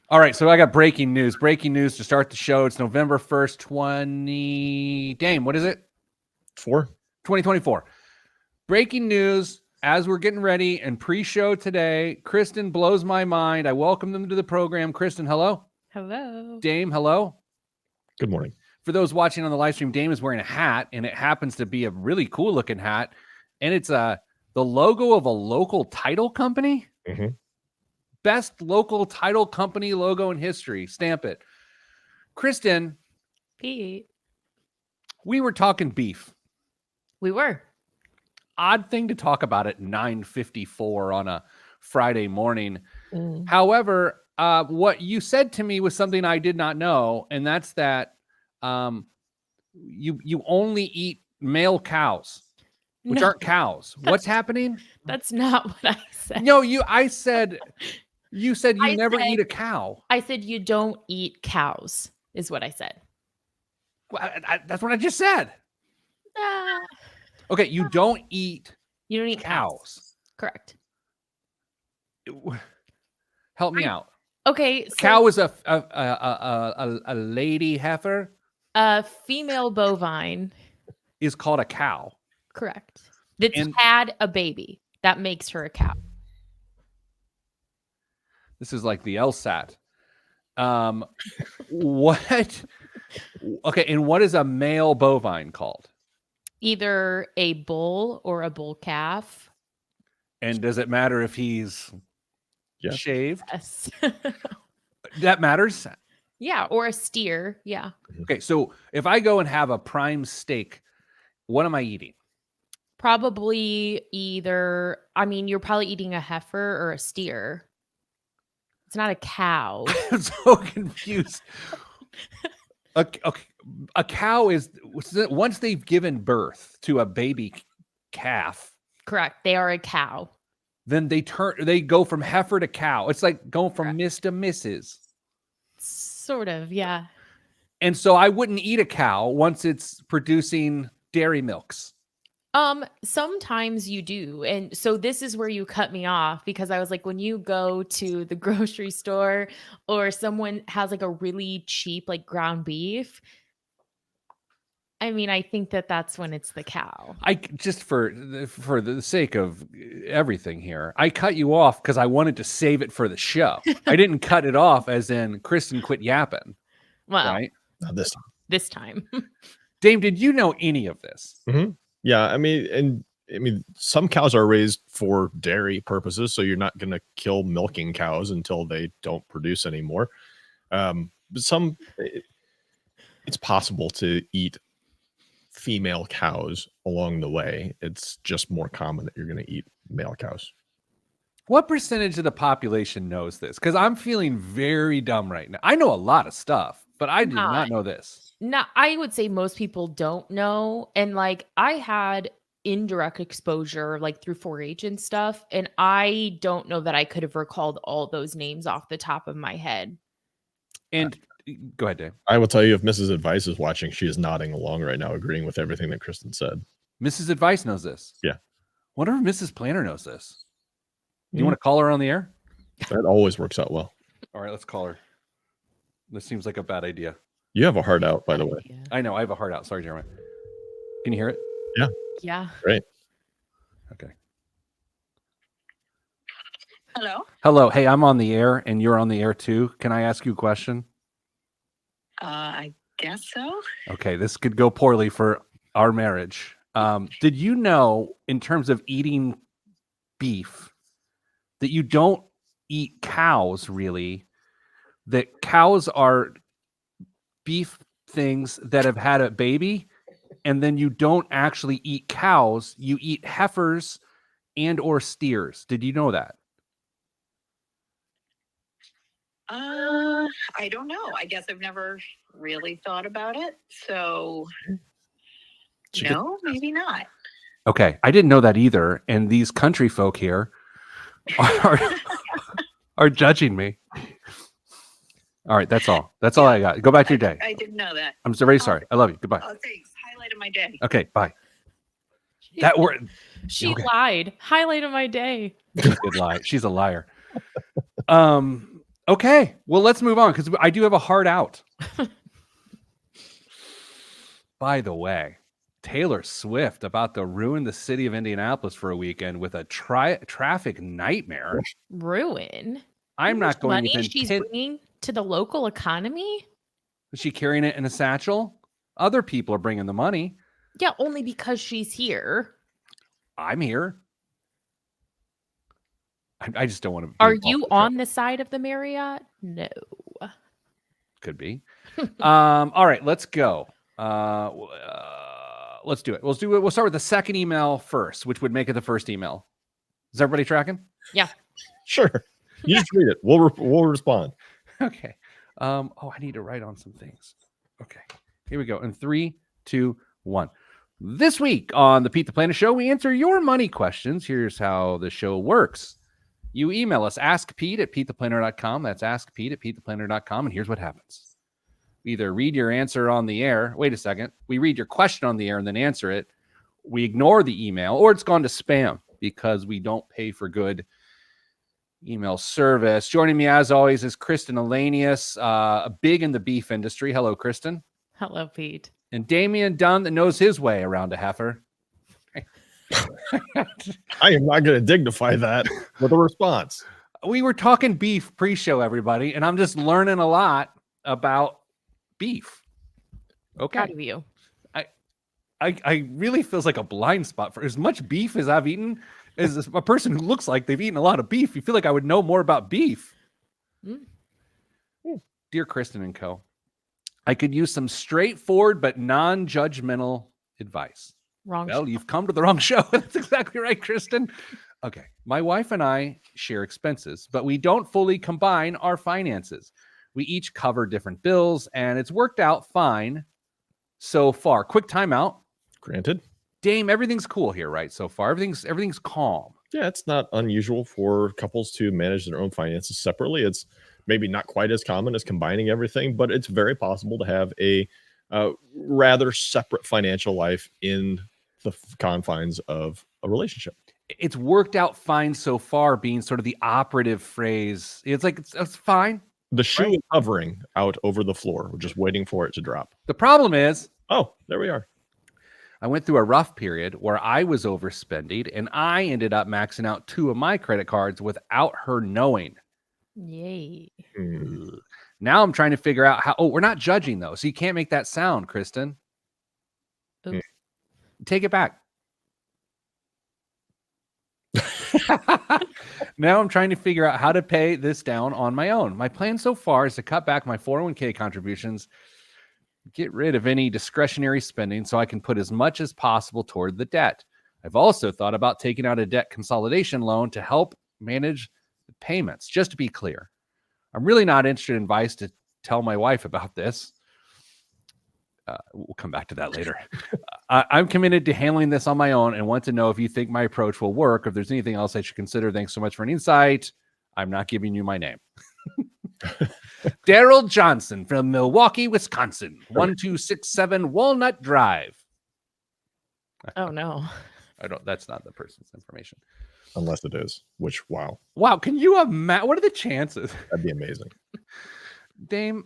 All right, so I got breaking news. Breaking news to start the show. It's November 1st, 20. Dame, what is it? 2024. Breaking news as we're getting ready and pre-show today. Kristen blows my mind. I welcome them to the program. Kristen, hello. Hello. Dame, hello. Good morning. For those watching on the live stream, Dame is wearing a hat, and it happens to be a really cool looking hat. And it's the logo of a local title company. Mm-hmm. Best local title company logo in history. Stamp it. Kristen, Pete. we were talking beef. We were. Odd thing to talk about at 9:54 on a Friday morning. However, what you said to me was something I did not know, and that's that you only eat male cows, which aren't cows. What's happening? That's not what I said. No, you said you never eat a cow. I said you don't eat cows, is what I said. Well, that's what I just said. Okay, you don't eat cows. Correct. Help me out. Okay, so Cow is a lady heifer. A female bovine Is called a cow. Correct. That's had a baby. That makes her a cow. This is like the LSAT. What? Okay, and what is a male bovine called? Either a bull or a bull calf. And does it matter if he's shaved? Yes. That matters? Yeah, or a steer. Yeah. Okay, so if I go and have a prime steak, what am I eating? Probably either, you're probably eating a heifer or a steer. It's not a cow. I'm so confused. A cow is, once they've given birth to a baby calf. Correct. They are a cow. Then they go from heifer to cow. It's like going from Miss to Mrs. Sort of, yeah. And so I wouldn't eat a cow once it's producing dairy milks. Sometimes you do. And so this is where you cut me off, because I was like, when you go to the grocery store or someone has like a really cheap, like ground beef, I think that's when it's the cow. I just for the sake of everything here, I cut you off because I wanted to save it for the show. I didn't cut it off as in Kristen quit yapping. Well, right? Not this time. This time. Dame, did you know any of this? Mm-hmm. Yeah, some cows are raised for dairy purposes, so you're not going to kill milking cows until they don't produce anymore. But it's possible to eat female cows along the way. It's just more common that you're going to eat male cows. What percentage of the population knows this? Because I'm feeling very dumb right now. I know a lot of stuff, but I did not know this. No, I would say most people don't know. And like I had indirect exposure like through 4-H and stuff, and I don't know that I could have recalled all those names off the top of my head. And go ahead, Dave. I will tell you, if Mrs. Advice is watching, she is nodding along right now, agreeing with everything that Kristen said. Mrs. Advice knows this. Yeah. Wonder if Mrs. Planner knows this. Do you want to call her on the air? That always works out well. All right, let's call her. This seems like a bad idea. You have a heart out, by the way. I know. I have a heart out. Sorry, Jeremy. Can you hear it? Yeah. Yeah. Great. Okay. Hello. Hello. Hey, I'm on the air and you're on the air too. Can I ask you a question? I guess so. Okay. This could go poorly for our marriage. Did you know, in terms of eating beef, that you don't eat cows really? That cows are beef things that have had a baby, and then you don't actually eat cows, you eat heifers and or steers. Did you know that? I don't know. I guess I've never really thought about it. So no, maybe not. Okay. I didn't know that either. And these country folk here are judging me. All right. That's all. That's all I got. Go back to your day. I didn't know that. I'm so very sorry. I love you. Goodbye. Oh, thanks. Highlight of my day. Okay. Bye. That word. She lied. Highlight of my day. Good lie. She's a liar. Okay, well, let's move on because I do have a hard out. By the way, Taylor Swift about to ruin the city of Indianapolis for a weekend with a traffic nightmare. Ruin. I'm How much not going money within she's 10. bringing to the local economy. Is she carrying it in a satchel? Other people are bringing the money. Yeah, only because she's here. I'm here. I just don't want to. Are you on the side of the Marriott? No. Could be. All right, let's go. Let's do it. We'll start with the second email first, which would make it the first email. Is everybody tracking? Yeah. Sure. You just read it. We'll respond. Okay. I need to write on some things. Okay. Here we go. In 3, 2, 1. This week on the Pete the Planner Show, we answer your money questions. Here's how the show works. You email us, askpete@petetheplanner.com. That's askpete@petetheplanner.com. And here's what happens. We either read your answer on the air. Wait a second. We read your question on the air and then answer it. We ignore the email, or it's gone to spam because we don't pay for good email service. Joining me, as always, is Kristen Elanius, big in the beef industry. Hello, Kristen. Hello, Pete. And Damian Dunn, that knows his way around a heifer. I am not going to dignify that with a response. We were talking beef pre-show, everybody, and I'm just learning a lot about beef. Okay. Proud of you. I really feels like a blind spot for as much beef as I've eaten as a person who looks like they've eaten a lot of beef. You feel like I would know more about beef. Dear Kristen and co, I could use some straightforward but non-judgmental advice. Wrong. Well, you've come to the wrong show. That's exactly right, Kristen. Okay. My wife and I share expenses, but we don't fully combine our finances. We each cover different bills, and it's worked out fine so far. Quick timeout. Granted. Dame, everything's cool here, right? So far, everything's calm. Yeah, it's not unusual for couples to manage their own finances separately. It's maybe not quite as common as combining everything, but it's very possible to have a rather separate financial life in the confines of a relationship. It's worked out fine so far being sort of the operative phrase. It's like, it's fine. The shoe is hovering out over the floor. We're just waiting for it to drop. The problem is, oh, there we are. I went through a rough period where I was overspending and I ended up maxing out 2 of my credit cards without her knowing. Yay. Hmm. Now I'm trying to figure out how. Oh, we're not judging though. So you can't make that sound, Kristen. Oops. Take it back. Now I'm trying to figure out how to pay this down on my own. My plan so far is to cut back my 401k contributions, get rid of any discretionary spending so I can put as much as possible toward the debt. I've also thought about taking out a debt consolidation loan to help manage the payments. Just to be clear, I'm really not interested in advice to tell my wife about this. We'll come back to that later. I'm committed to handling this on my own and want to know if you think my approach will work, or if there's anything else I should consider. Thanks so much for an insight. I'm not giving you my name. Daryl Johnson from Milwaukee, Wisconsin, 1267 Walnut Drive. Oh, no. That's not the person's information. Unless it is, which, wow. Wow. Can you imagine? What are the chances? That'd be amazing. Dame,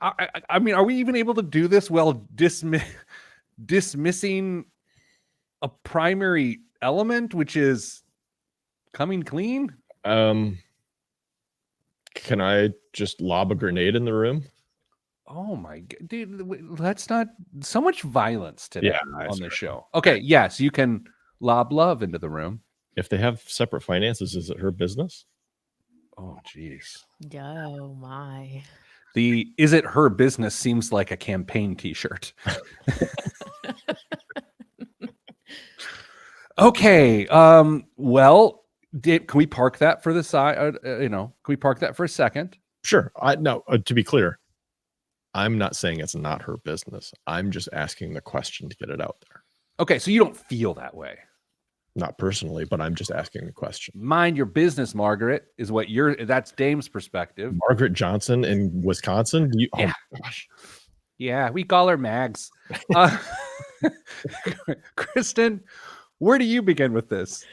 I mean, are we even able to do this while dismissing a primary element, which is coming clean? Can I just lob a grenade in the room? Oh my god, dude, that's not so much violence today on the show. Okay, yes, you can lob love into the room. If they have separate finances, is it her business? Oh, geez. Oh, my. The "is it her business" seems like a campaign t-shirt. Okay. Well, can we park that for the side? Can we park that for a second? Sure. No, to be clear, I'm not saying it's not her business. I'm just asking the question to get it out there. Okay, so you don't feel that way. Not personally, but I'm just asking the question. Mind your business, Margaret, is what that's Dame's perspective. Margaret Johnson in Wisconsin? Yeah. Oh my gosh. Yeah, we call her Mags. Kristen, where do you begin with this?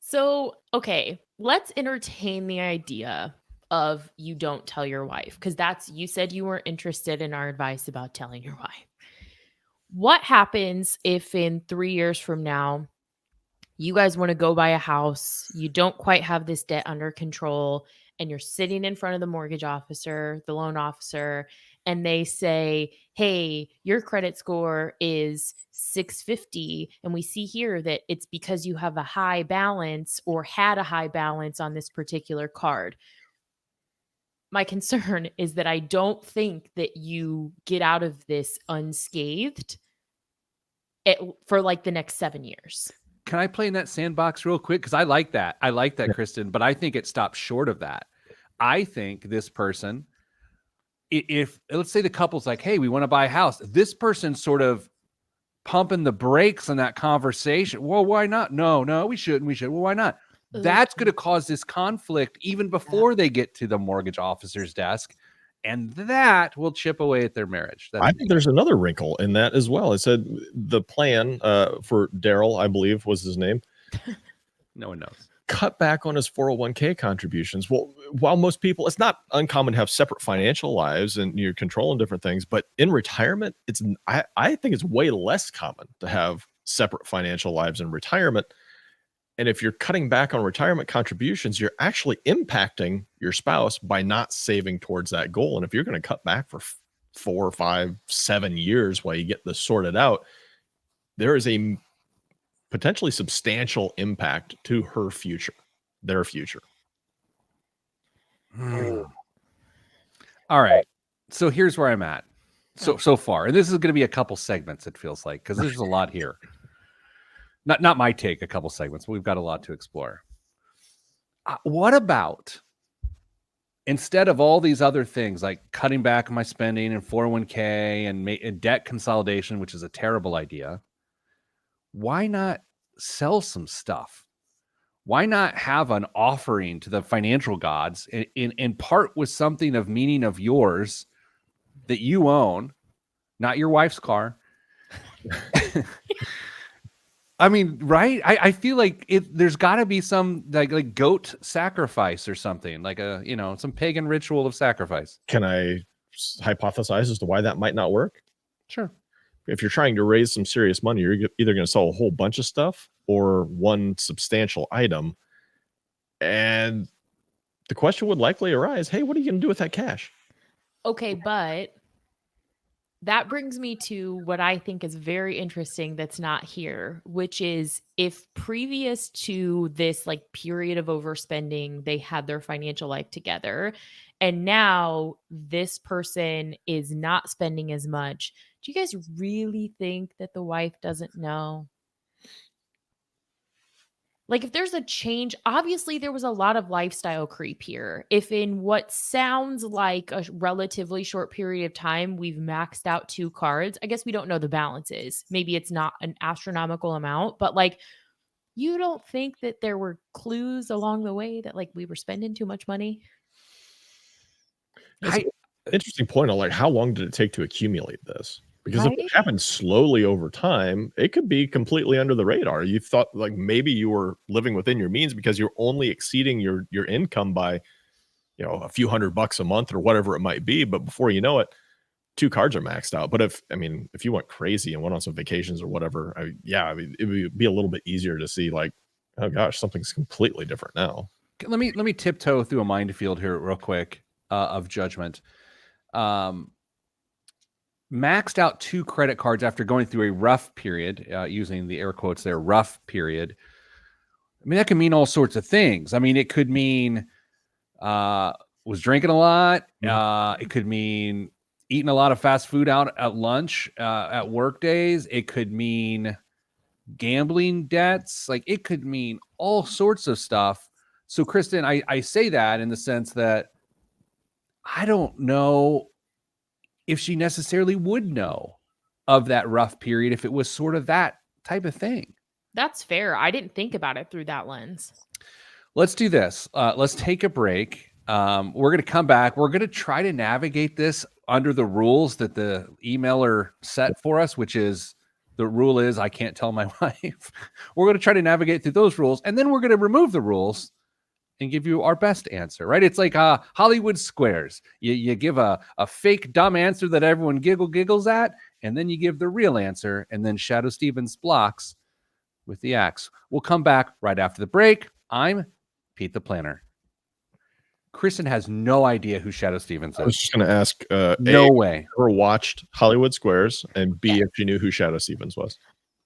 So, okay, let's entertain the idea of you don't tell your wife, because you said you weren't interested in our advice about telling your wife. What happens if in 3 years from now, you guys want to go buy a house, you don't quite have this debt under control, and you're sitting in front of the mortgage officer, the loan officer, and they say, hey, your credit score is 650. And we see here that it's because you have a high balance or had a high balance on this particular card. My concern is that I don't think that you get out of this unscathed for like the next 7 years. Can I play in that sandbox real quick? Because I like that. I like that, Kristen, but I think it stops short of that. I think this person, if let's say the couple's like, hey, we want to buy a house, this person's sort of pumping the brakes on that conversation. Well, why not? No, we shouldn't. We should. Well, why not? That's going to cause this conflict even before they get to the mortgage officer's desk. And that will chip away at their marriage. I think there's another wrinkle in that as well. It said the plan for Daryl, I believe was his name. No one knows. Cut back on his 401k contributions. Well, while most people, it's not uncommon to have separate financial lives and you're controlling different things, but in retirement, I think it's way less common to have separate financial lives in retirement. And if you're cutting back on retirement contributions, you're actually impacting your spouse by not saving towards that goal. And if you're going to cut back for 4, 5, 7 years while you get this sorted out, there is a potentially substantial impact to her future, their future. All right. So here's where I'm at so far. And this is going to be a couple segments, it feels like, because there's a lot here. Not my take, a couple segments, but we've got a lot to explore. What about, instead of all these other things like cutting back on my spending and 401k and debt consolidation, which is a terrible idea, why not sell some stuff? Why not have an offering to the financial gods in part with something of meaning of yours that you own, not your wife's car? I mean, right? I feel like there's got to be some like goat sacrifice or something, like some pagan ritual of sacrifice. Can I hypothesize as to why that might not work? Sure. If you're trying to raise some serious money, you're either going to sell a whole bunch of stuff or one substantial item. And the question would likely arise, hey, what are you going to do with that cash? Okay, but that brings me to what I think is very interesting that's not here, which is if previous to this like period of overspending, they had their financial life together, and now this person is not spending as much. Do you guys really think that the wife doesn't know? Like if there's a change, obviously there was a lot of lifestyle creep here. If in what sounds like a relatively short period of time, we've maxed out 2 cards, I guess we don't know the balances. Maybe it's not an astronomical amount, but like, you don't think that there were clues along the way that like we were spending too much money? Interesting point on like how long did it take to accumulate this? Because Right? if it happened slowly over time, it could be completely under the radar. You thought like maybe you were living within your means because you're only exceeding your income by, a few $100 a month or whatever it might be. But before you know it, 2 cards are maxed out. But if you went crazy and went on some vacations or whatever, it would be a little bit easier to see like, oh gosh, something's completely different now. Let me tiptoe through a minefield here real quick of judgment. Maxed out 2 credit cards after going through a rough period, using the air quotes there, rough period. I mean, that can mean all sorts of things. I mean, it could mean was drinking a lot. It could mean eating a lot of fast food out at lunch, at work days. It could mean gambling debts. Like it could mean all sorts of stuff. So, Kristen, I say that in the sense that I don't know if she necessarily would know of that rough period if it was sort of that type of thing. That's fair. I didn't think about it through that lens. Let's do this. Let's take a break. We're going to come back. We're going to try to navigate this under the rules that the emailer set for us, which is the rule is I can't tell my wife. We're going to try to navigate through those rules, and then we're going to remove the rules and give you our best answer, right? It's like Hollywood Squares. You give a fake dumb answer that everyone giggles at, and then you give the real answer, and then Shadoe Stevens blocks with the axe. We'll come back right after the break. I'm Pete the Planner. Kristen has no idea who Shadoe Stevens I was is. just going to ask, No A, way. ever watched Hollywood Squares, and B, Yeah. if you knew who Shadoe Stevens was.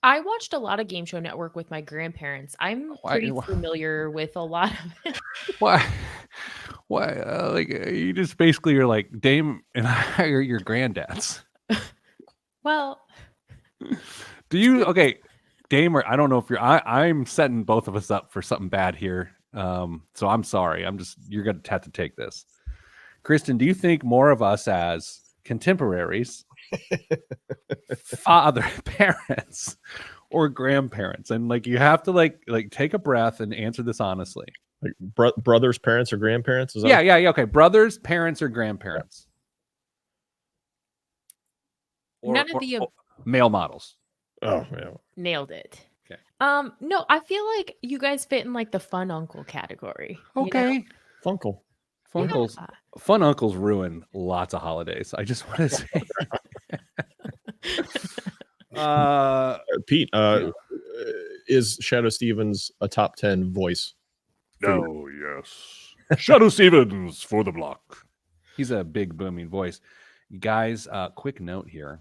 I watched a lot of Game Show Network with my grandparents. I'm pretty familiar with a lot of it. Why? You just basically are like Dame and I are your granddads. Well, Do you? Okay, Dame, or I don't know if I'm setting both of us up for something bad here. So I'm sorry. You're going to have to take this. Kristen, do you think more of us as contemporaries, parents, or grandparents? And like, you have to like take a breath and answer this honestly. Like brothers, parents, or grandparents? Is that Yeah. Okay. Brothers, parents, or grandparents? none of the male models. Oh, yeah. nailed it. Okay. No, I feel like you guys fit in like the fun uncle category. you know? Okay. Funkle. Funkles. Yeah. Fun uncles ruin lots of holidays. I just want to say. Pete, is Shadoe Stevens a top 10 voice? No, yes. Shadoe Stevens for the block. He's a big booming voice. Guys, quick note here.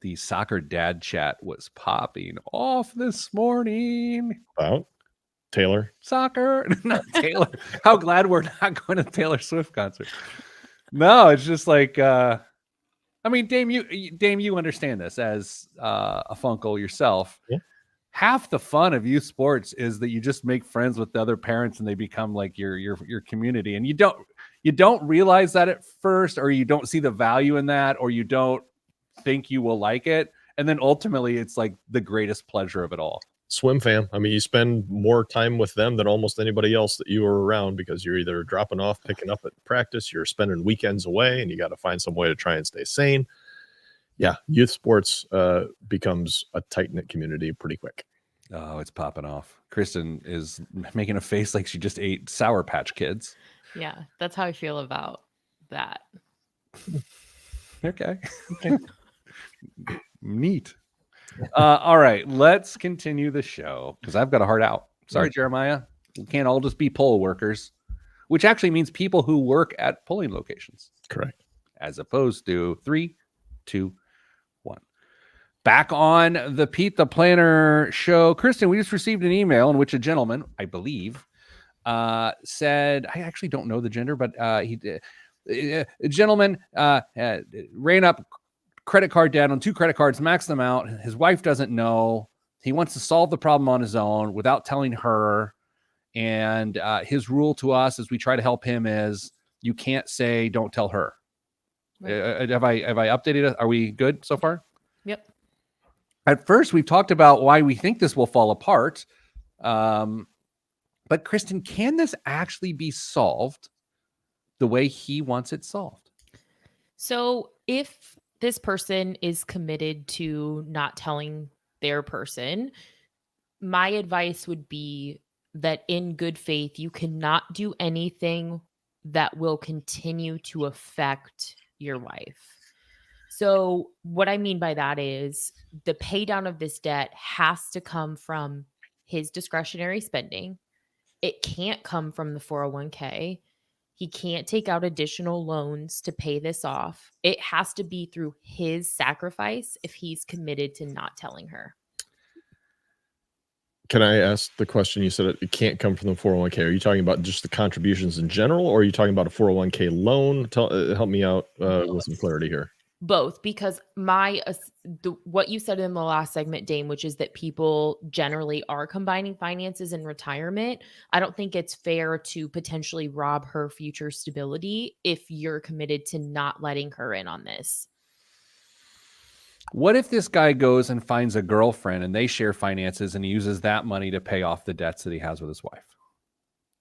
The soccer dad chat was popping off this morning. About Taylor? Soccer, not Taylor. How glad we're not going to Taylor Swift concert. No, it's just like I mean, Dame, you understand this as a Funkle yourself. Yeah. Half the fun of youth sports is that you just make friends with the other parents and they become like your community. And you don't realize that at first, or you don't see the value in that, or you don't think you will like it. And then ultimately it's like the greatest pleasure of it all. Swim fam. I mean, you spend more time with them than almost anybody else that you are around, because you're either dropping off, picking up at practice, you're spending weekends away, and you got to find some way to try and stay sane. Yeah, youth sports becomes a tight-knit community pretty quick. Oh, it's popping off. Kristen is making a face like she just ate Sour Patch Kids. Yeah, that's how I feel about that. Okay. Neat. All right, let's continue the show because I've got a heart out. Sorry, Jeremiah. We can't all just be poll workers, which actually means people who work at polling locations. Correct. As opposed to 3, 2, 1. Back on the Pete the Planner show. Kristen, we just received an email in which a gentleman, I believe, said, I actually don't know the gender, but a gentleman ran up credit card debt on 2 credit cards, maxed them out. His wife doesn't know. He wants to solve the problem on his own without telling her. And his rule to us as we try to help him is you can't say, don't tell her. Right. Have I updated it? Are we good so far? Yep. At first, we've talked about why we think this will fall apart. But Kristen, can this actually be solved the way he wants it solved? So if this person is committed to not telling their person, my advice would be that in good faith, you cannot do anything that will continue to affect your wife. So what I mean by that is the pay down of this debt has to come from his discretionary spending. It can't come from the 401k. He can't take out additional loans to pay this off. It has to be through his sacrifice if he's committed to not telling her. Can I ask the question? You said it can't come from the 401k. Are you talking about just the contributions in general, or are you talking about a 401k loan? Help me out with some clarity here. Both, because what you said in the last segment, Dame, which is that people generally are combining finances in retirement. I don't think it's fair to potentially rob her future stability if you're committed to not letting her in on this. What if this guy goes and finds a girlfriend and they share finances and he uses that money to pay off the debts that he has with his wife?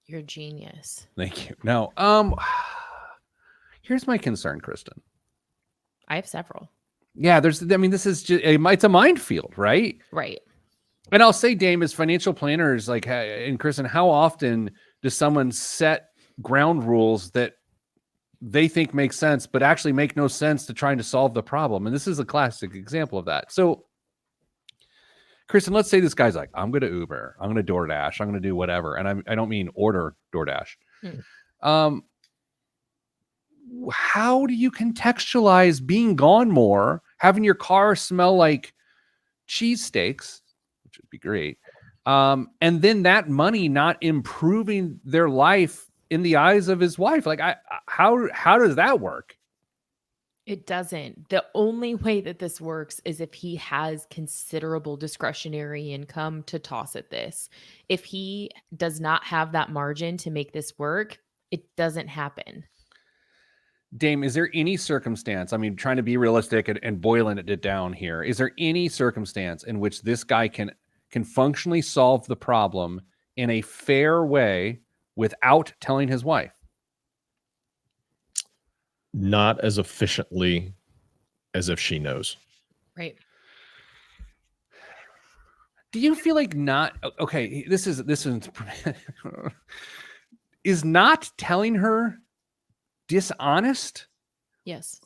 You're a genius. Thank you. No, here's my concern, Kristen. I have several. Yeah, this is just, it's a minefield, right? Right. And I'll say, Dame, as financial planners, like, and Kristen, how often does someone set ground rules that they think make sense, but actually make no sense to trying to solve the problem? And this is a classic example of that. So, Kristen, let's say this guy's like, I'm going to Uber, I'm going to DoorDash, I'm going to do whatever. And I don't mean order DoorDash. How do you contextualize being gone more, having your car smell like cheesesteaks, which would be great, and then that money not improving their life in the eyes of his wife? Like, how does that work? It doesn't. The only way that this works is if he has considerable discretionary income to toss at this. If he does not have that margin to make this work, it doesn't happen. Dame, is there any circumstance, I mean, trying to be realistic and boiling it down here, is there any circumstance in which this guy can functionally solve the problem in a fair way without telling his wife? Not as efficiently as if she knows. Right. Do you feel like not okay? This is is not telling her dishonest? Yes.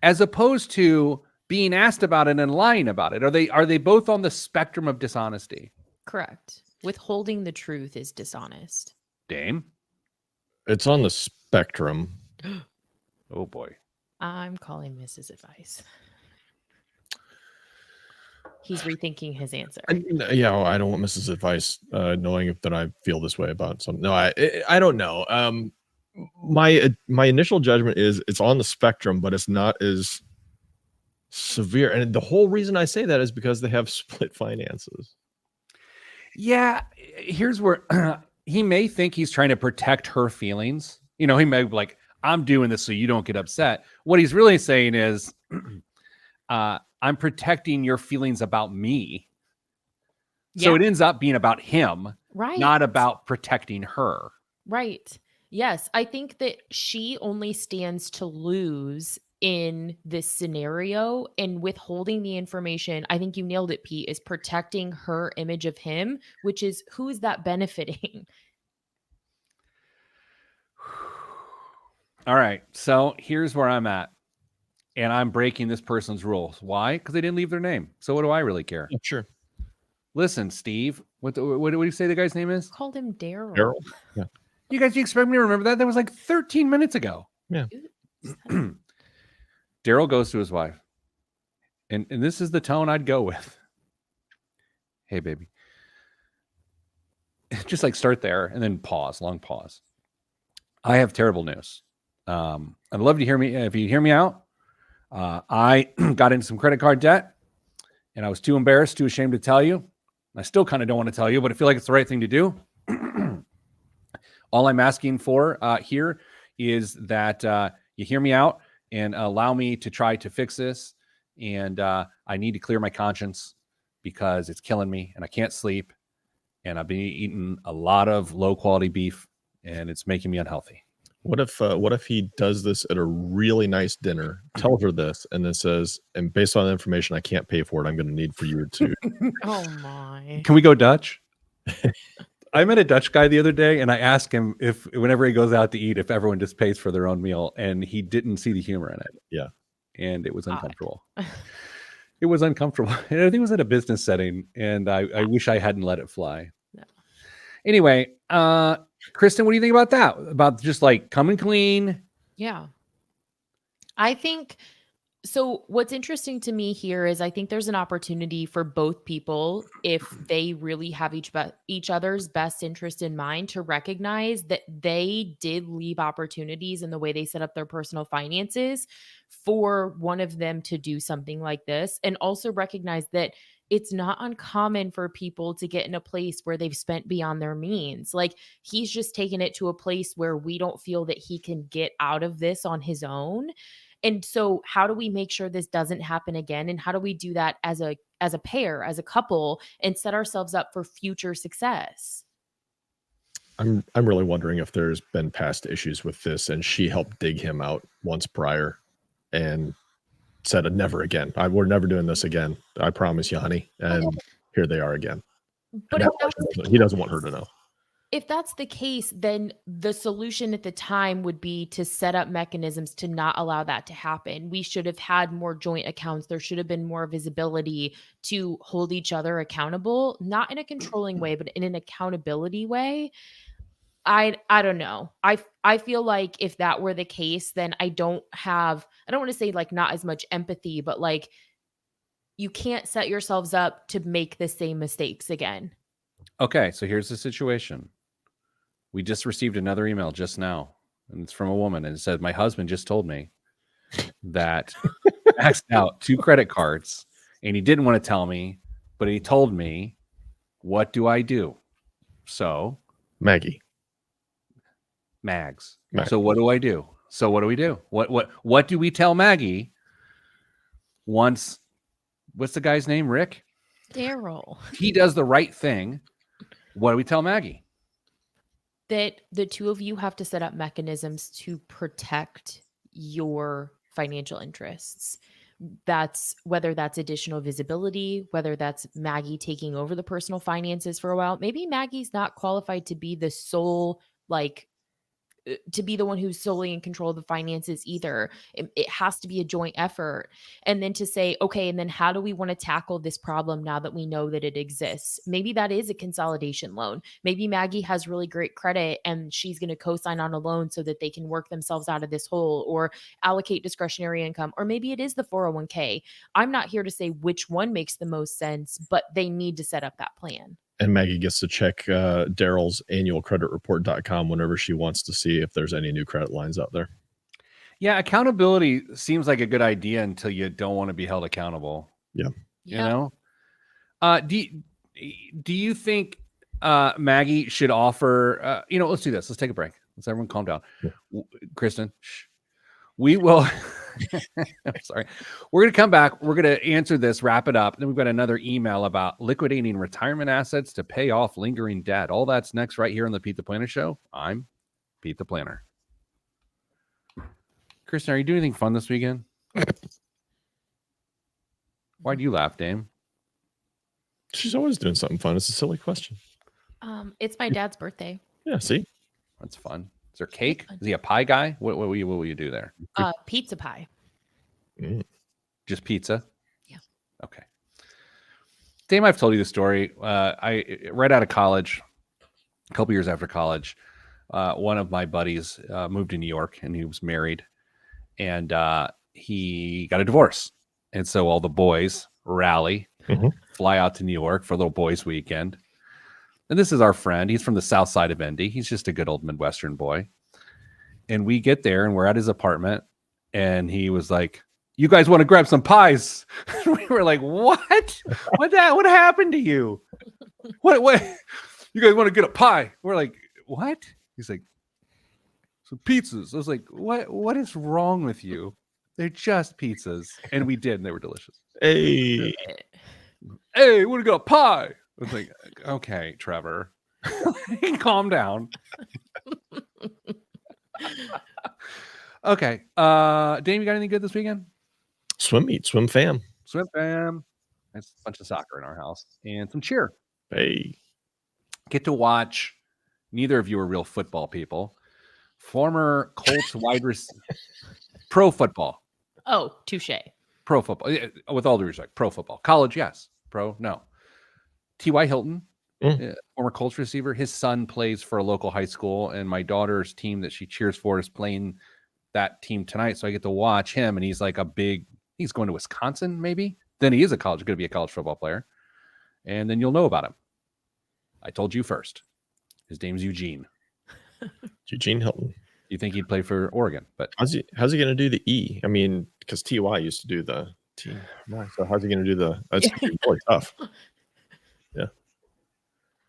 As opposed to being asked about it and lying about it. Are they both on the spectrum of dishonesty? Correct. Withholding the truth is dishonest. Dame? It's on the spectrum. Oh boy. I'm calling Mrs. Advice. He's rethinking his answer. Yeah, I don't want Mrs. Advice knowing that I feel this way about something. No, I don't know. My initial judgment is it's on the spectrum, but it's not as severe. And the whole reason I say that is because they have split finances. Yeah, here's where he may think he's trying to protect her feelings. You know, he may be like, I'm doing this so you don't get upset. What he's really saying is, I'm protecting your feelings about me. So it ends up being about him, right? Not about protecting her. Right. Yes. I think that she only stands to lose in this scenario, and withholding the information, I think you nailed it, Pete, is protecting her image of him, which is, who is that benefiting? All right. So here's where I'm at. And I'm breaking this person's rules. Why? Because they didn't leave their name. So what do I really care? Yeah, sure. Listen, Steve, what do you say the guy's name is? Called him Daryl. Daryl? Yeah. You expect me to remember that? That was like 13 minutes ago. Yeah. Daryl goes to his wife. And this is the tone I'd go with. Hey, baby. Just like start there and then pause, long pause. I have terrible news. I'd love to hear me. If you hear me out, I got into some credit card debt and I was too embarrassed, too ashamed to tell you. I still kind of don't want to tell you, but I feel like it's the right thing to do. All I'm asking for here is that you hear me out and allow me to try to fix this. And I need to clear my conscience because it's killing me and I can't sleep. And I've been eating a lot of low quality beef and it's making me unhealthy. What if he does this at a really nice dinner, tells her this, and then says, and based on the information I can't pay for it, I'm going to need for you to. Oh my. Can we go Dutch? I met a Dutch guy the other day and I asked him if whenever he goes out to eat, if everyone just pays for their own meal, and he didn't see the humor in it. Yeah. And it was uncomfortable. It was uncomfortable. And I think it was at a business setting and I wish I hadn't let it fly. No. Anyway, Kristen, what do you think about that? About just like coming clean? Yeah. I think so. What's interesting to me here is I think there's an opportunity for both people, if they really have each other's best interest in mind, to recognize that they did leave opportunities in the way they set up their personal finances for one of them to do something like this, and also recognize that it's not uncommon for people to get in a place where they've spent beyond their means. Like, he's just taken it to a place where we don't feel that he can get out of this on his own. And so how do we make sure this doesn't happen again? And how do we do that as a pair, as a couple, and set ourselves up for future success? I'm really wondering if there's been past issues with this and she helped dig him out once prior and said, never again. We're never doing this again. I promise you, honey. And here they are again. But he doesn't want her to know. If that's the case, then the solution at the time would be to set up mechanisms to not allow that to happen. We should have had more joint accounts. There should have been more visibility to hold each other accountable, not in a controlling way, but in an accountability way. I don't know. I feel like if that were the case, then I don't want to say like not as much empathy, but like you can't set yourselves up to make the same mistakes again. Okay, so here's the situation. We just received another email just now, and it's from a woman, and it said, "My husband just told me that maxed out 2 credit cards, and he didn't want to tell me, but he told me, what do I do?" So, Maggie. Mags. Mag. So what do I do? So what do we do? What do we tell Maggie once? What's the guy's name? Rick? Daryl. He does the right thing. What do we tell Maggie? That the two of you have to set up mechanisms to protect your financial interests. That's whether that's additional visibility, whether that's Maggie taking over the personal finances for a while. Maybe Maggie's not qualified to be the sole, to be the one who's solely in control of the finances either. It has to be a joint effort. And then to say, okay, and then how do we want to tackle this problem now that we know that it exists? Maybe that is a consolidation loan. Maybe Maggie has really great credit and she's going to co-sign on a loan so that they can work themselves out of this hole or allocate discretionary income. Or maybe it is the 401k. I'm not here to say which one makes the most sense, but they need to set up that plan. And Maggie gets to check Daryl's annualcreditreport.com whenever she wants to see if there's any new credit lines out there. Yeah, accountability seems like a good idea until you don't want to be held accountable. Yeah. You know? Do you think Maggie should offer, let's do this. Let's take a break. Let's everyone calm down. Yeah. Kristen, shh. We will. I'm sorry. We're going to come back. We're going to answer this, wrap it up. Then we've got another email about liquidating retirement assets to pay off lingering debt. All that's next right here on the Pete the Planner Show. I'm Pete the Planner. Kristen, are you doing anything fun this weekend? Why do you laugh, Dame? She's always doing something fun. It's a silly question. It's my dad's birthday. Yeah, see? That's fun. Is there cake? Is he a pie guy? What will you do there? Pizza pie. Just pizza? Yeah. Okay. Dame, I've told you the story. I right out of college, a couple years after college, one of my buddies moved to New York and he was married and he got a divorce. And so all the boys rally, fly out to New York for a little boys weekend. And this is our friend. He's from the south side of Indy. He's just a good old Midwestern boy. And we get there and we're at his apartment. And he was like, "You guys want to grab some pies?" We were like, "What? What happened to you? What? You guys want to get a pie?" We're like, "What?" He's like, "Some pizzas." I was like, What is wrong with you? They're just pizzas. And we did, and they were delicious. Hey. Hey, want to get a pie? I was like, "Okay, Trevor, calm down." Okay. Dame, you got anything good this weekend? Swim meet, swim fam. Swim fam. There's a bunch of soccer in our house and some cheer. Hey. Get to watch. Neither of you are real football people. Former Colts wide receiver. Pro football. Oh, touche. Pro football. With all due respect, pro football. College, yes. Pro, no. T.Y. Hilton, former Colts receiver. His son plays for a local high school, and my daughter's team that she cheers for is playing that team tonight. So I get to watch him, and he's like he's going to Wisconsin, maybe. Then he is going to be a college football player. And then you'll know about him. I told you first. His name's Eugene. Eugene Hilton. You think he'd play for Oregon, but how's he going to do the E? I mean, because T.Y. used to do the T. So how's he going to do the? That's gonna be really tough. Yeah.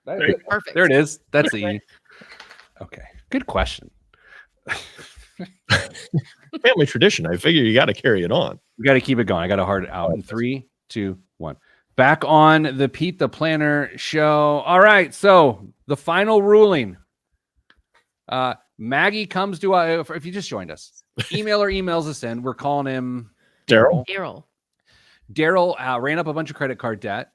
Perfect. There it is. That's the E. Okay. Good question. Family tradition. I figure you got to carry it on. We got to keep it going. I got to hard it out in 3, 2, 1. Back on the Pete the Planner Show. All right. So the final ruling. Maggie comes to if you just joined us, emails us in. We're calling him Daryl ran up a bunch of credit card debt.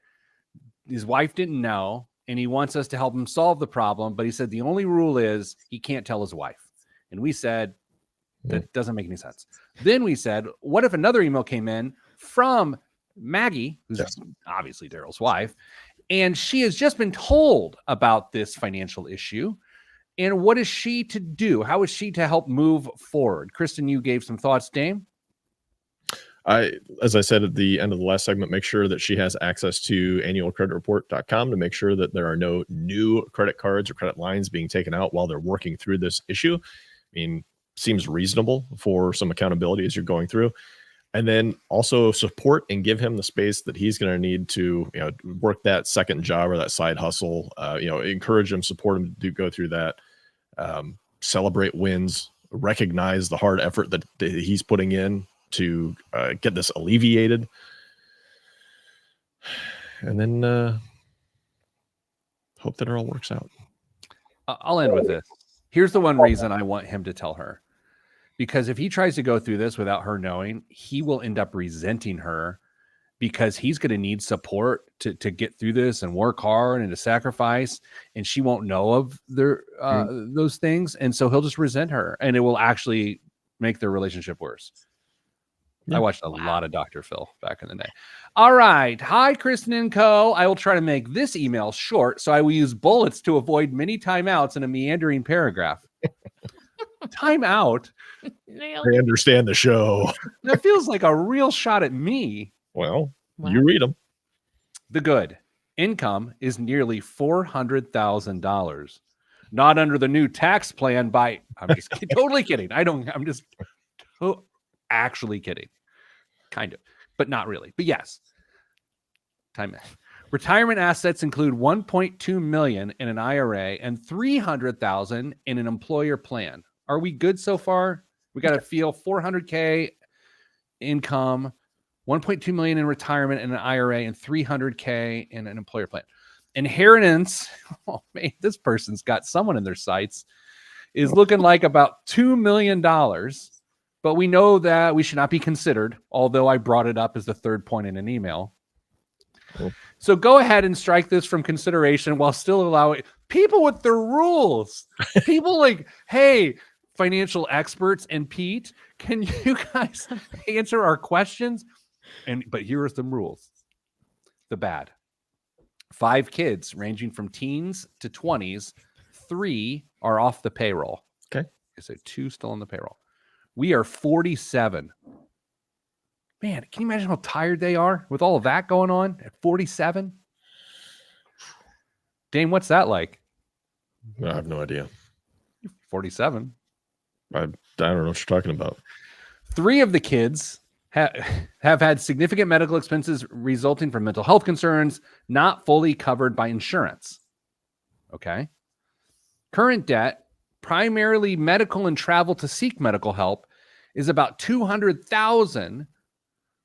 His wife didn't know, and he wants us to help him solve the problem. But he said the only rule is he can't tell his wife. And we said, that doesn't make any sense. Then we said, what if another email came in from Maggie, who's obviously Daryl's wife, and she has just been told about this financial issue. And what is she to do? How is she to help move forward? Kristen, you gave some thoughts, Dame. As I said at the end of the last segment, make sure that she has access to annualcreditreport.com to make sure that there are no new credit cards or credit lines being taken out while they're working through this issue. I mean, seems reasonable for some accountability as you're going through. And then also support and give him the space that he's going to need to, work that second job or that side hustle. Encourage him, support him to go through that. Celebrate wins, recognize the hard effort that he's putting in to get this alleviated. And then hope that it all works out. I'll end with this. Here's the one reason I want him to tell her. Because if he tries to go through this without her knowing, he will end up resenting her because he's going to need support to get through this and work hard and to sacrifice. And she won't know of those things. And so he'll just resent her and it will actually make their relationship worse. I watched a lot of Dr. Phil back in the day. All right. Hi, Kristen and Co. I will try to make this email short, so I will use bullets to avoid many timeouts in a meandering paragraph. Timeout? I understand the show. That feels like a real shot at me. Well, you read them. The good. Income is nearly $400,000. Not under the new tax plan by... I'm just totally kidding. I'm just actually kidding. Kind of, but not really. But yes. Retirement assets include $1.2 million in an IRA and $300,000 in an employer plan. Are we good so far? We got to feel $400K income, $1.2 million in retirement in an IRA, and $300K in an employer plan. Inheritance. Oh man, this person's got someone in their sights. Is looking like about $2 million. But we know that we should not be considered, although I brought it up as the third point in an email. Cool. So go ahead and strike this from consideration while still allowing people with their rules. People like, hey, financial experts and Pete, can you guys answer our questions? But here are some rules. The bad. 5 kids ranging from teens to 20s. 3 are off the payroll. Okay. So 2 still on the payroll. We are 47. Man, can you imagine how tired they are with all of that going on at 47? Dane, what's that like? I have no idea. 47. I don't know what you're talking about. 3 of the kids have had significant medical expenses resulting from mental health concerns not fully covered by insurance. Okay. Current debt, primarily medical and travel to seek medical help, is about $200,000,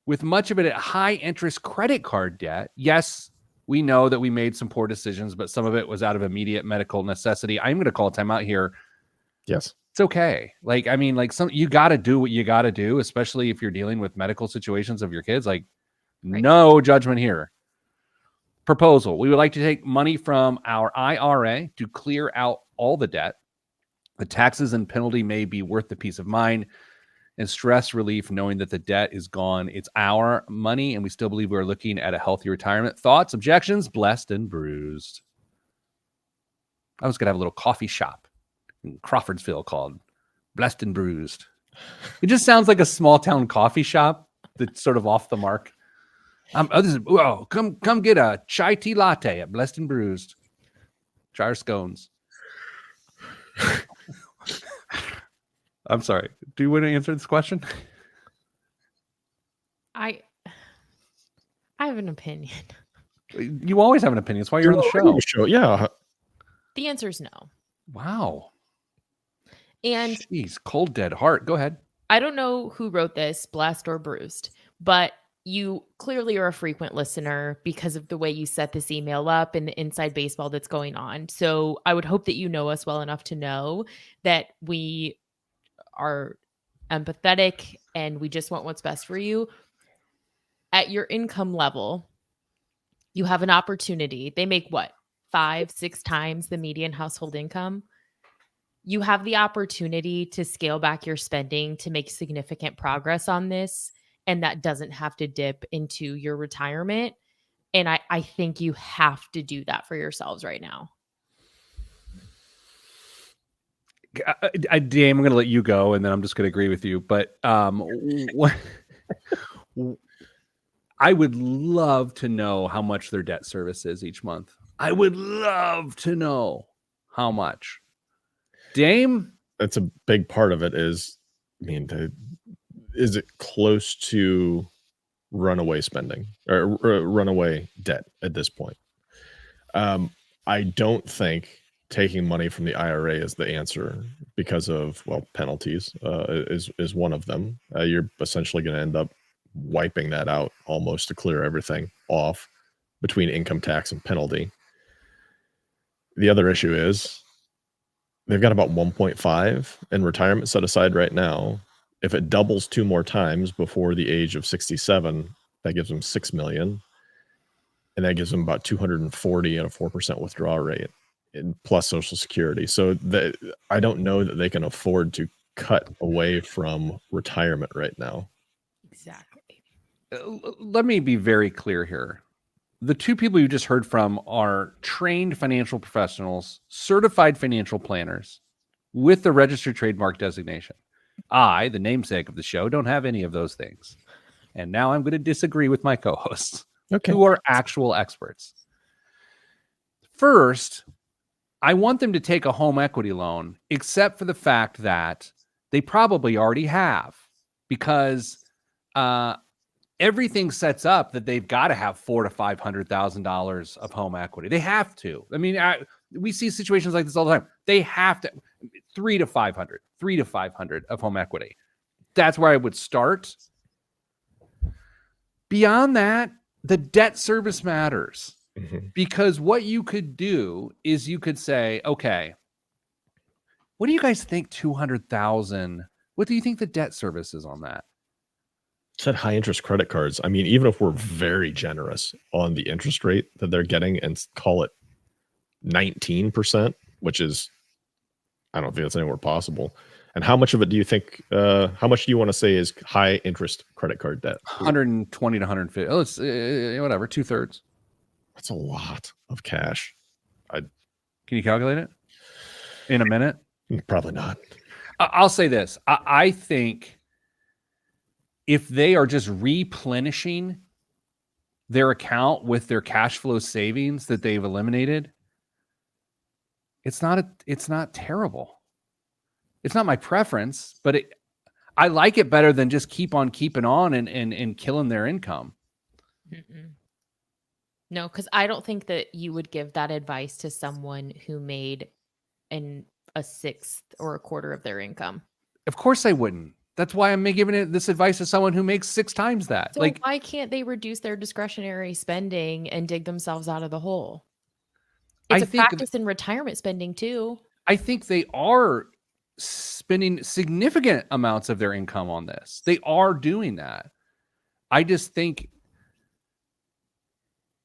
with much of it at high interest credit card debt. Yes, we know that we made some poor decisions, but some of it was out of immediate medical necessity. I'm going to call a timeout here. Yes. It's okay. You got to do what you got to do, especially if you're dealing with medical situations of your kids. No judgment here. Proposal. We would like to take money from our IRA to clear out all the debt. The taxes and penalty may be worth the peace of mind and stress relief knowing that the debt is gone. It's our money, and we still believe we're looking at a healthy retirement. Thoughts, objections? Blessed and bruised. I was going to have a little coffee shop in Crawfordsville called Blessed and Bruised. It just sounds like a small town coffee shop that's sort of off the mark. Come get a chai tea latte at Blessed and Bruised. Try our scones. I'm sorry. Do you want to answer this question? I have an opinion. You always have an opinion. That's why you're on the show. Yeah. The answer is no. Wow. And jeez, cold dead heart. Go ahead. I don't know who wrote this, blessed or bruised, but you clearly are a frequent listener because of the way you set this email up and the inside baseball that's going on. So I would hope that you know us well enough to know that we are empathetic and we just want what's best for you. At your income level, you have an opportunity. They make what? 5-6 times the median household income, you have the opportunity to scale back your spending to make significant progress on this. And that doesn't have to dip into your retirement. And I think you have to do that for yourselves right now. Dame, I'm going to let you go, and then I'm just going to agree with you. But what I would love to know how much their debt service is each month. I would love to know how much. Dame, That's a big part of it. Is it close to runaway spending or runaway debt at this point? I don't think taking money from the IRA is the answer because of, well, penalties is one of them. You're essentially going to end up wiping that out almost to clear everything off between income tax and penalty. The other issue is they've got about 1.5 in retirement set aside right now. If it doubles 2 more times before the age of 67, that gives them 6 million. And that gives them about 240 at a 4% withdrawal rate, and plus Social Security. So I don't know that they can afford to cut away from retirement right now. Exactly. let me be very clear here. The two people you just heard from are trained financial professionals, certified financial planners with the registered trademark designation. I, the namesake of the show, don't have any of those things. And now I'm going to disagree with my co-hosts, who are actual experts. First, I want them to take a home equity loan, except for the fact that they probably already have, because everything sets up that they've got to have $400,000 to $500,000 of home equity. They have to. I mean, we see situations like this all the time. They have to 300 to 500 of home equity. That's where I would start. Beyond that, the debt service matters. Because what you could do is you could say, okay, what do you guys think 200,000? What do you think the debt service is on that? Said high interest credit cards. I mean, even if we're very generous on the interest rate that they're getting and call it 19%, which is, I don't think that's anywhere possible. And how much of it do you think, how much do you want to say is high interest credit card debt? 120 to 150. Oh, it's whatever, 2/3. That's a lot of cash. Can you calculate it in a minute? Probably not. I'll say this. I think if they are just replenishing their account with their cash flow savings that they've eliminated, it's not terrible. It's not my preference, but I like it better than just keep on keeping on and killing their income. Mm-mm. No, because I don't think that you would give that advice to someone who made a sixth or a quarter of their income. Of course I wouldn't. That's why I'm giving this advice to someone who makes 6 times that. So why can't they reduce their discretionary spending and dig themselves out of the hole? It's a practice in retirement spending too. I think they are spending significant amounts of their income on this. They are doing that. I just think,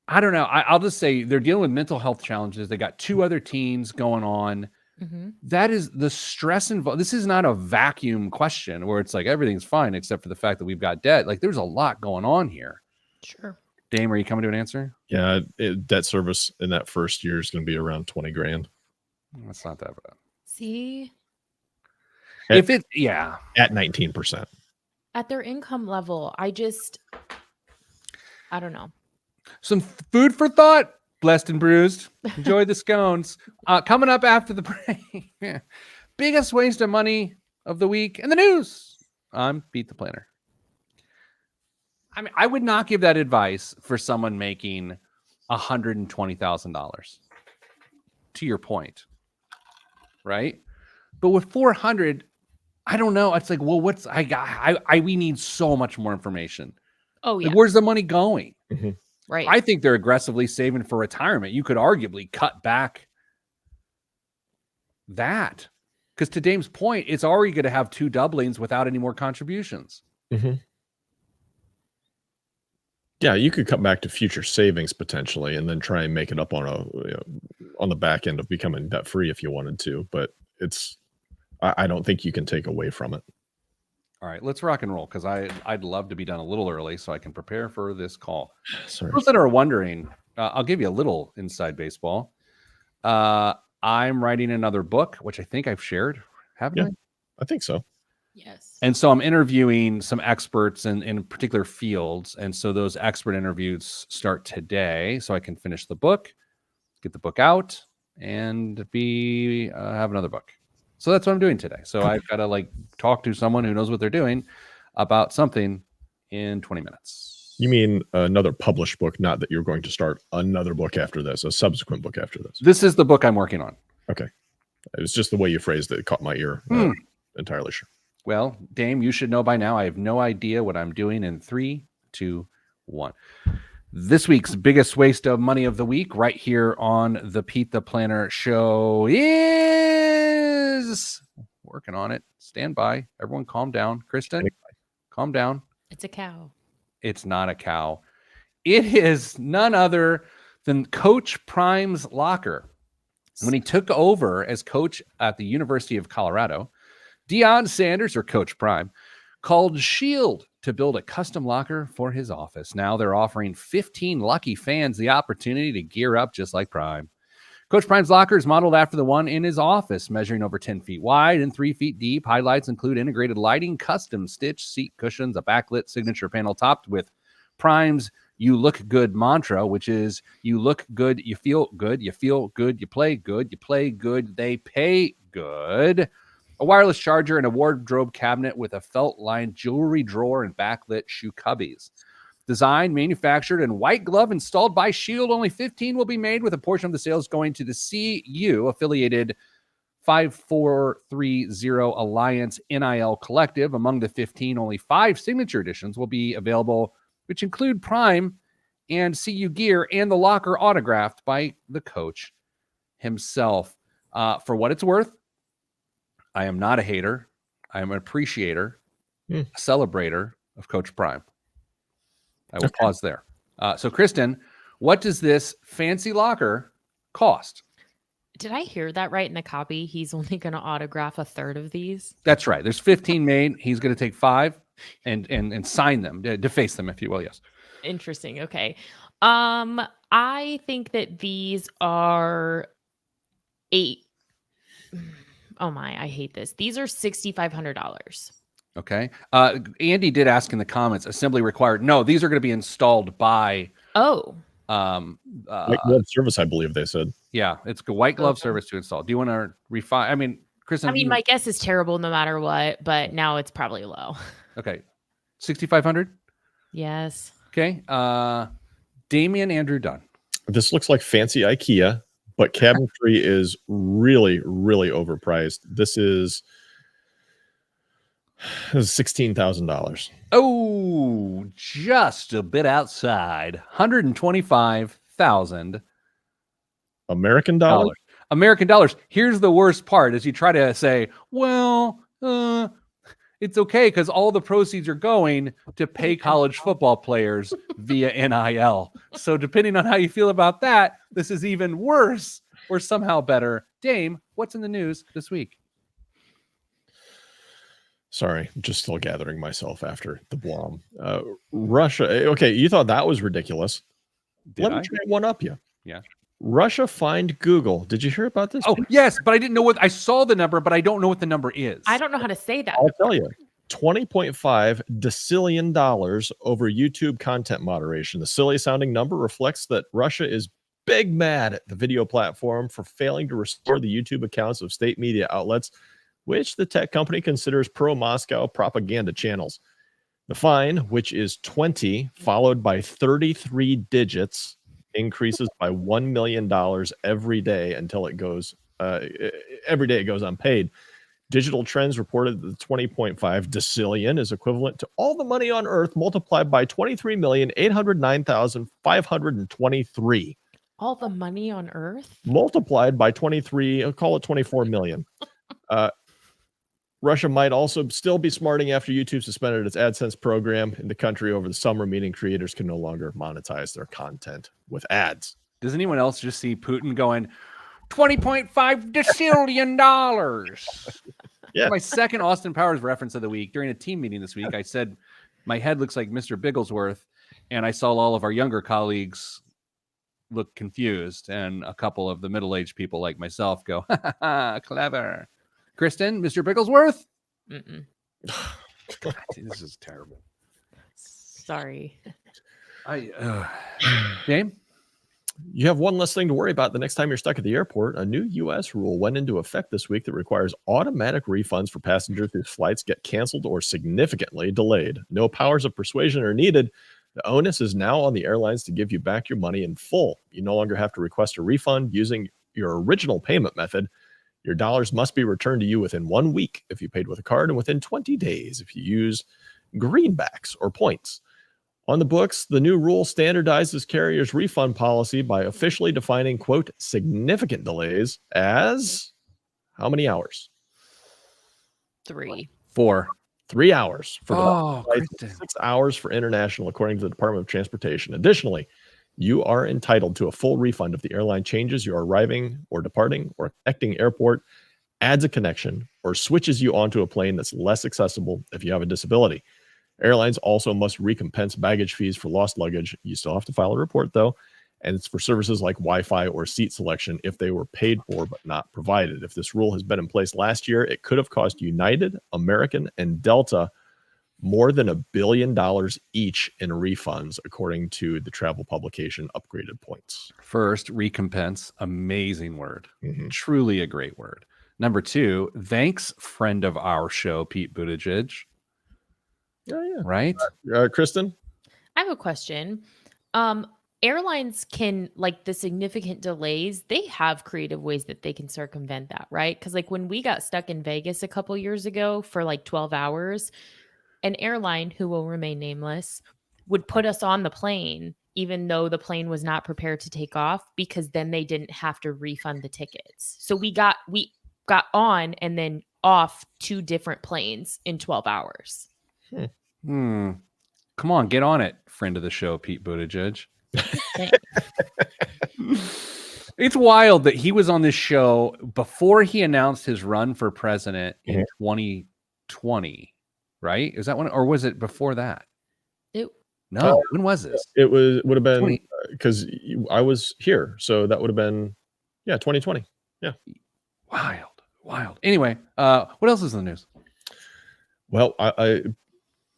I don't know. I'll just say they're dealing with mental health challenges. They got 2 other teens going on. Mm-hmm. That is the stress involved. This is not a vacuum question where it's like everything's fine except for the fact that we've got debt. Like there's a lot going on here. Sure. Dame, are you coming to an answer? Yeah, debt service in that first year is going to be around 20 grand. That's not that bad. See? At 19%. At their income level, I don't know. Some food for thought. Blessed and bruised. Enjoy the scones. Coming up after the break. Biggest waste of money of the week in the news. I'm Beat the Planner. I mean, I would not give that advice for someone making $120,000. To your point, right? But with 400, I don't know. It's like, well, we need so much more information. Oh yeah. Like, where's the money going? Mm-hmm. Right. I think they're aggressively saving for retirement. You could arguably cut back that, because to Dame's point, it's already going to have 2 doublings without any more contributions. Mm-hmm. Yeah, you could come back to future savings potentially, and then try and make it up on on the back end of becoming debt free if you wanted to. But I don't think you can take away from it. All right, let's rock and roll because I'd love to be done a little early so I can prepare for this call. Sorry. Those that are wondering, I'll give you a little inside baseball. I'm writing another book, which I think I've shared, haven't Yeah. I? I think so. Yes. And so I'm interviewing some experts in particular fields. And so those expert interviews start today so I can finish the book, get the book out, and have another book. So that's what I'm doing today. So I've got to talk to someone who knows what they're doing about something in 20 minutes. You mean another published book, not that you're going to start another book after this, a subsequent book after this. This is the book I'm working on. Okay. It was just the way you phrased it. It caught my ear. Entirely sure. Well, Dame, you should know by now. I have no idea what I'm doing in 3, 2, 1. This week's biggest waste of money of the week, right here on the Pete the Planner Show, is working on it. Stand by. Everyone calm down. Kristen, calm down. It's a cow. It's not a cow. It is none other than Coach Prime's locker. When he took over as coach at the University of Colorado, Deion Sanders, or Coach Prime, called Shield to build a custom locker for his office. Now they're offering 15 lucky fans the opportunity to gear up just like Prime. Coach Prime's locker is modeled after the one in his office, measuring over 10 feet wide and 3 feet deep. Highlights include integrated lighting, custom stitched seat cushions, a backlit signature panel topped with Prime's "You Look Good" mantra, which is "You look good, you feel good, you feel good, you play good, they pay good." A wireless charger and a wardrobe cabinet with a felt-lined jewelry drawer and backlit shoe cubbies. Designed, manufactured, and white glove installed by Shield. Only 15 will be made, with a portion of the sales going to the CU-affiliated 5430 Alliance NIL Collective. Among the 15, only 5 signature editions will be available, which include Prime and CU gear and the locker autographed by the coach himself. For what it's worth, I am not a hater. I am an appreciator, a celebrator of Coach Prime. I will pause there. So, Kristen, what does this fancy locker cost? Did I hear that right in the copy? He's only going to autograph a third of these. That's right. There's 15 made. He's going to take 5 and sign them, deface them, if you will. Yes. Interesting. Okay. I think that these are 8. Oh my, I hate this. These are $6,500. Okay. Andy did ask in the comments, assembly required. No, these are going to be installed by Oh, White glove service, I believe they said. yeah, it's a white glove Okay. service to install. Do you want to refine? I mean, Kristen, I mean, my guess is terrible no matter what, but now it's probably low. okay. 6,500. Yes. Okay. Damian Andrew Dunn. This looks like fancy IKEA, but cabinetry is really, really overpriced. This is $16,000. Oh, just a bit outside. $125,000. American dollar. American dollars. Here's the worst part: as you try to say, well, it's okay because all the proceeds are going to pay college football players via NIL. So depending on how you feel about that, this is even worse or somehow better. Dame, what's in the news this week? Sorry, I'm just still gathering myself after the Blom. Russia. Okay, you thought that was ridiculous. Did Let I? me try one up you. Yeah. Russia fined Google. Did you hear about this? Oh, yes, but I didn't know what I saw the number, but I don't know what the number is. I don't know how to say that. I'll tell you. $20.5 decillion over YouTube content moderation. The silly sounding number reflects that Russia is big mad at the video platform for failing to restore the YouTube accounts of state media outlets, which the tech company considers pro-Moscow propaganda channels. The fine, which is 20 followed by 33 digits, increases by $1 million every day until it goes every day it goes unpaid. Digital Trends reported that the 20.5 decillion is equivalent to all the money on earth multiplied by 23,809,523. All the money on earth? Multiplied by 23, I'll call it 24 million. Russia might also still be smarting after YouTube suspended its AdSense program in the country over the summer, meaning creators can no longer monetize their content with ads. Does anyone else just see Putin going $20.5 decillion? Yeah. My second Austin Powers reference of the week. During a team meeting this week, I said my head looks like Mr. Bigglesworth, and I saw all of our younger colleagues look confused, and a couple of the middle-aged people like myself go, ha, ha, ha, clever. Kristen, Mr. Bigglesworth? Mm-mm. This is terrible. Sorry. Dame? You have one less thing to worry about the next time you're stuck at the airport. A new U.S. rule went into effect this week that requires automatic refunds for passengers whose flights get canceled or significantly delayed. No powers of persuasion are needed. The onus is now on the airlines to give you back your money in full. You no longer have to request a refund using your original payment method. Your dollars must be returned to you within 1 week if you paid with a card, and within 20 days if you use greenbacks or points. On the books, the new rule standardizes carriers' refund policy by officially defining, quote, significant delays as how many hours? 3. 4. 3 hours for Oh, flights, Kristen. 6 hours for international, according to the Department of Transportation. Additionally, you are entitled to a full refund if the airline changes your arriving or departing or connecting airport, adds a connection, or switches you onto a plane that's less accessible if you have a disability. Airlines also must recompense baggage fees for lost luggage. You still have to file a report, though, and it's for services like Wi-Fi or seat selection if they were paid for but not provided. If this rule has been in place last year, it could have cost United, American, and Delta more than $1 billion each in refunds, according to the travel publication Upgraded Points. First, recompense. Amazing word. Mhm. Truly a great word. Number 2, thanks, friend of our show, Pete Buttigieg. Oh, Right? yeah. Kristen? I have a question. Airlines can, like, the significant delays, they have creative ways that they can circumvent that, right? Because, like, when we got stuck in Vegas a couple years ago for like 12 hours, an airline who will remain nameless would put us on the plane, even though the plane was not prepared to take off, because then they didn't have to refund the tickets. So we got on and then off 2 different planes in 12 hours. Come on, get on it, friend of the show, Pete Buttigieg. It's wild that he was on this show before he announced his run for president in 2020, right? Is that one, or was it before that? No, when was this? It would have been 20. because I was here, so that would have been 2020. Wild. Anyway, what else is in the news? Well, I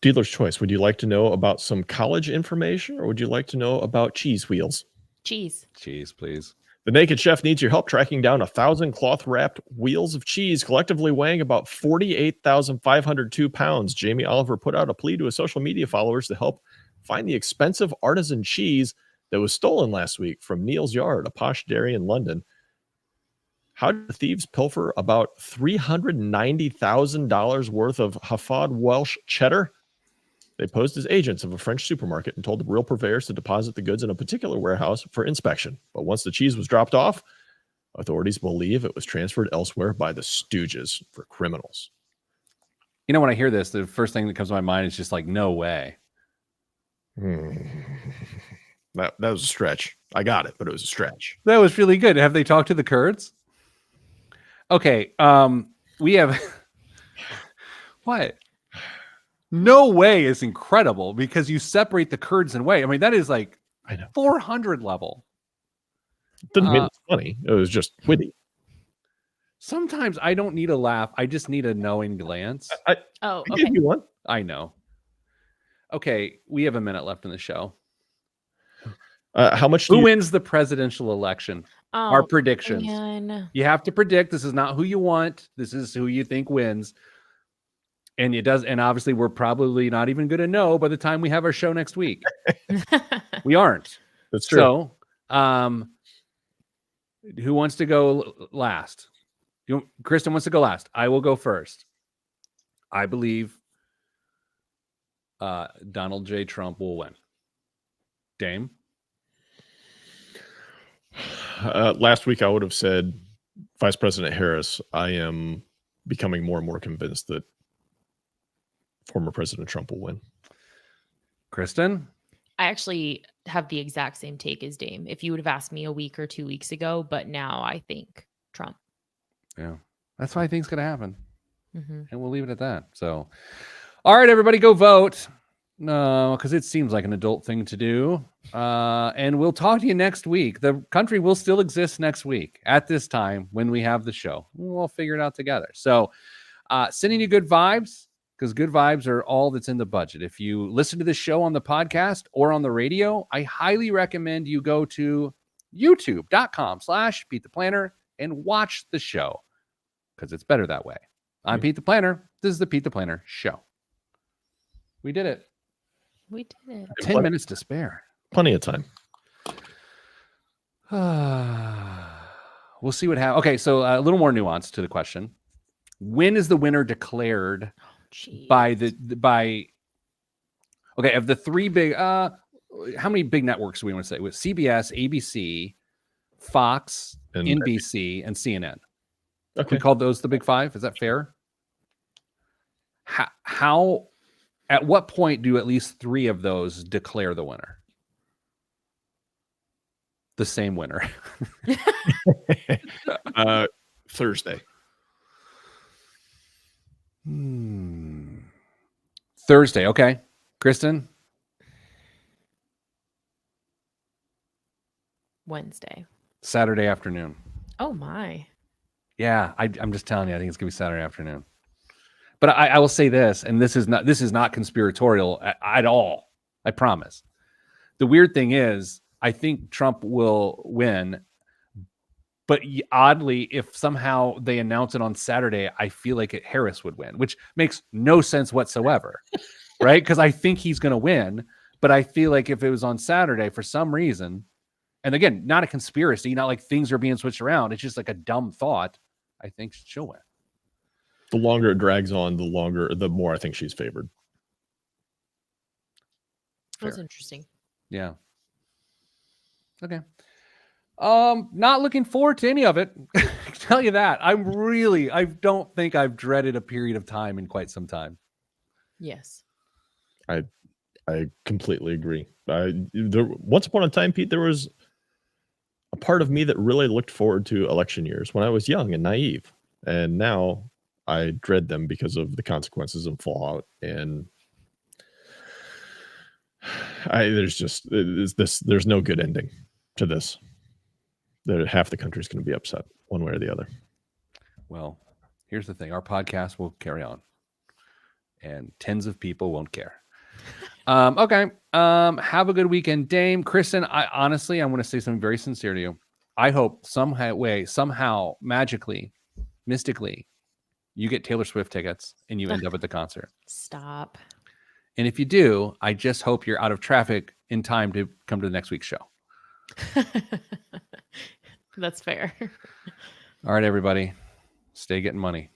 dealer's choice. Would you like to know about some college information, or would you like to know about cheese wheels? Cheese. Cheese, please. The Naked Chef needs your help tracking down 1,000 cloth-wrapped wheels of cheese, collectively weighing about 48,502 pounds. Jamie Oliver put out a plea to his social media followers to help find the expensive artisan cheese that was stolen last week from Neil's Yard, a posh dairy in London. How did the thieves pilfer about $390,000 worth of Hafod Welsh cheddar? They posed as agents of a French supermarket and told the real purveyors to deposit the goods in a particular warehouse for inspection. But once the cheese was dropped off, authorities believe it was transferred elsewhere by the Stooges for criminals. You know, when I hear this, the first thing that comes to my mind is just like, no way. That was a stretch. I got it, but it was a stretch. That was really good. Have they talked to the Kurds? Okay, we have what? No way is incredible because you separate the Kurds and whey. I mean, that is like I know. 400 level. Didn't mean it's funny. It was just witty. Sometimes I don't need a laugh. I just need a knowing glance. I Oh, gave okay. you one. I know. Okay, we have a minute left in the show. How much do Who you wins the presidential election? Our Oh, predictions. man. You have to predict. This is not who you want. This is who you think wins. And it does. And obviously, we're probably not even going to know by the time we have our show next week. We aren't. That's true. So, who wants to go last? Kristen wants to go last. I will go first. I believe Donald J. Trump will win. Dame? Last week, I would have said Vice President Harris. I am becoming more and more convinced that former President Trump will win. Kristen? I actually have the exact same take as Dame. If you would have asked me a week or 2 weeks ago, but now I think Trump. Yeah. That's what I think is going to happen. Mm-hmm. And we'll leave it at that. So, all right, everybody, go vote. No, because it seems like an adult thing to do. And we'll talk to you next week. The country will still exist next week at this time when we have the show. We'll figure it out together. So, sending you good vibes, because good vibes are all that's in the budget. If you listen to this show on the podcast or on the radio, I highly recommend you go to youtube.com/Pete the Planner and watch the show, because it's better that way. I'm Pete the Planner. This is the Pete the Planner Show. We did it. We did it. 10 minutes to spare. Plenty of time. We'll see what happens. Okay, so a little more nuance to the question. When is the winner declared by okay, of the three big how many big networks do we want to say? With CBS, ABC, Fox, And NBC, and CNN. okay. We called those the big five. Is that fair? How at what point do at least three of those declare the winner? The same winner. Thursday. Thursday. Okay. Kristen? Wednesday. Saturday afternoon. Oh my. Yeah, I'm just telling you, I think it's gonna be Saturday afternoon. But I will say this, and this is not conspiratorial at all. I promise. The weird thing is, I think Trump will win, but oddly, if somehow they announce it on Saturday, I feel like Harris would win, which makes no sense whatsoever, right? Because I think he's going to win, but I feel like if it was on Saturday for some reason, and again, not a conspiracy, not like things are being switched around, it's just like a dumb thought, I think she'll win. The longer it drags on, the more I think she's favored. That's Fair. interesting. Yeah. Okay. Not looking forward to any of it. I can tell you that. I don't think I've dreaded a period of time in quite some time. Yes. I completely agree. Once upon a time, Pete, there was a part of me that really looked forward to election years when I was young and naive. And now I dread them because of the consequences and fallout. And there's no good ending to this. Half the country is going to be upset one way or the other. Well, here's the thing. Our podcast will carry on and tens of people won't care. Okay. Have a good weekend, Dame. Kristen, I want to say something very sincere to you. I hope somehow, magically, mystically, you get Taylor Swift tickets and you end up at the concert. Stop. And if you do, I just hope you're out of traffic in time to come to the next week's show. That's fair. All right, everybody. Stay getting money.